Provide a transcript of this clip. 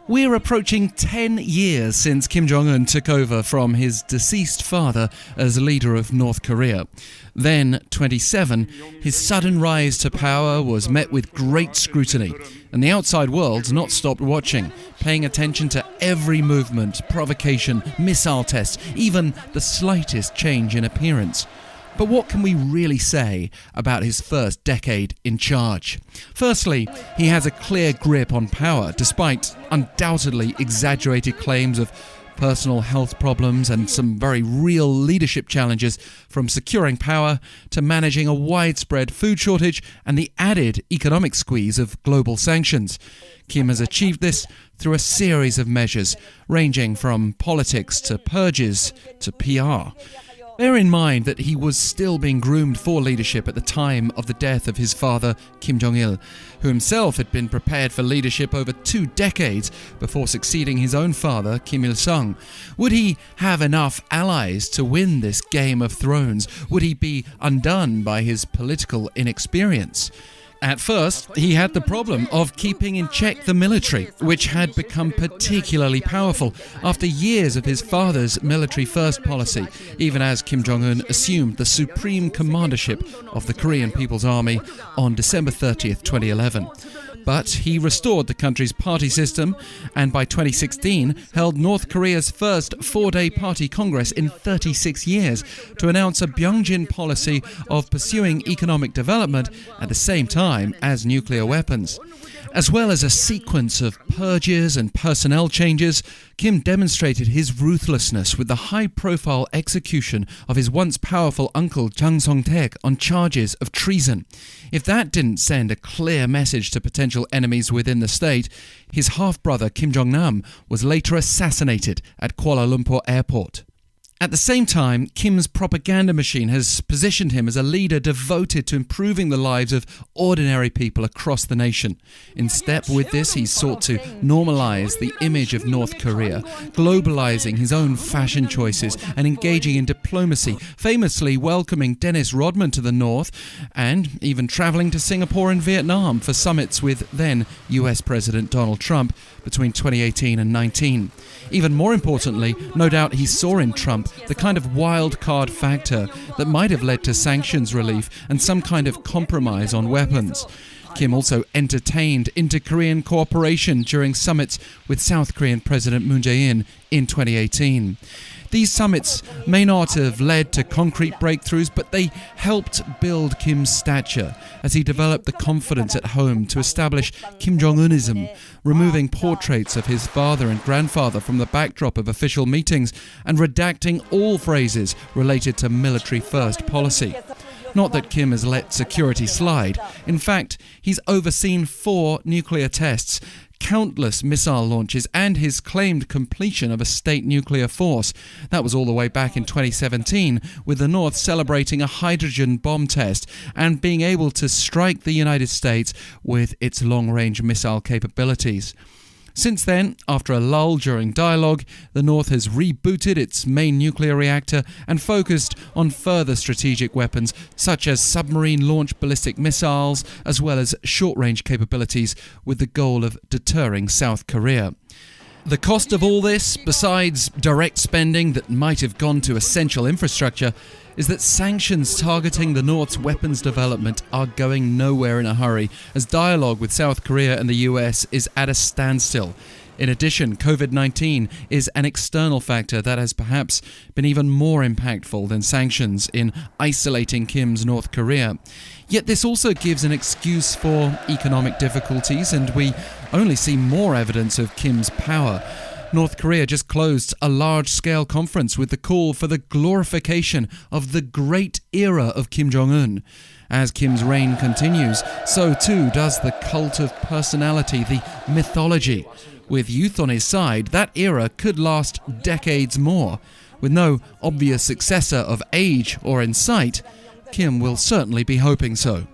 We're approaching 10 years since Kim Jong-un took over from his deceased father as leader of North Korea. Then, 27, his sudden rise to power was met with great scrutiny, and the outside world's not stopped watching, paying attention to every movement, provocation, missile tests, even the slightest change in appearance. But what can we really say about his first decade in charge? Firstly, he has a clear grip on power, despite undoubtedly exaggerated claims of personal health problems and some very real leadership challenges, from securing power to managing a widespread food shortage and the added economic squeeze of global sanctions. Kim has achieved this through a series of measures, ranging from politics to purges to PR. Bear in mind that he was still being groomed for leadership at the time of the death of his father, Kim Jong-il, who himself had been prepared for leadership over 2 decades before succeeding his own father, Kim Il-sung. Would he have enough allies to win this Game of Thrones? Would he be undone by his political inexperience? At first, he had the problem of keeping in check the military, which had become particularly powerful after years of his father's military-first policy, even as Kim Jong-un assumed the supreme commandership of the Korean People's Army on December 30th, 2011. But he restored the country's party system and by 2016 held North Korea's first 4-day party congress in 36 years to announce a Byungjin policy of pursuing economic development at the same time as nuclear weapons. As well as a sequence of purges and personnel changes, Kim demonstrated his ruthlessness with the high-profile execution of his once powerful uncle Jang Song-taek on charges of treason. If that didn't send a clear message to potential enemies within the state, his half-brother Kim Jong-nam was later assassinated at Kuala Lumpur airport. At the same time, Kim's propaganda machine has positioned him as a leader devoted to improving the lives of ordinary people across the nation. In step with this, he sought to normalize the image of North Korea, globalizing his own fashion choices and engaging in diplomacy, famously welcoming Dennis Rodman to the north and even traveling to Singapore and Vietnam for summits with then US President Donald Trump between 2018 and 19. Even more importantly, no doubt he saw in Trump the kind of wild card factor that might have led to sanctions relief and some kind of compromise on weapons. Kim also entertained inter-Korean cooperation during summits with South Korean President Moon Jae-in in 2018. These summits may not have led to concrete breakthroughs, but they helped build Kim's stature as he developed the confidence at home to establish Kim Jong-unism, removing portraits of his father and grandfather from the backdrop of official meetings and redacting all phrases related to military-first policy. Not that Kim has let security slide. In fact, he's overseen 4 nuclear tests, countless missile launches and his claimed completion of a state nuclear force. That was all the way back in 2017, with the North celebrating a hydrogen bomb test and being able to strike the United States with its long-range missile capabilities. Since then, after a lull during dialogue, the North has rebooted its main nuclear reactor and focused on further strategic weapons such as submarine-launched ballistic missiles as well as short-range capabilities with the goal of deterring South Korea. The cost of all this, besides direct spending that might have gone to essential infrastructure, is that sanctions targeting the North's weapons development are going nowhere in a hurry, as dialogue with South Korea and the US is at a standstill. In addition, COVID-19 is an external factor that has perhaps been even more impactful than sanctions in isolating Kim's North Korea. Yet this also gives an excuse for economic difficulties, and we only see more evidence of Kim's power. North Korea just closed a large-scale conference with the call for the glorification of the great era of Kim Jong-un. As Kim's reign continues, so too does the cult of personality, the mythology. With youth on his side, that era could last decades more. With no obvious successor of age or in sight, Kim will certainly be hoping so.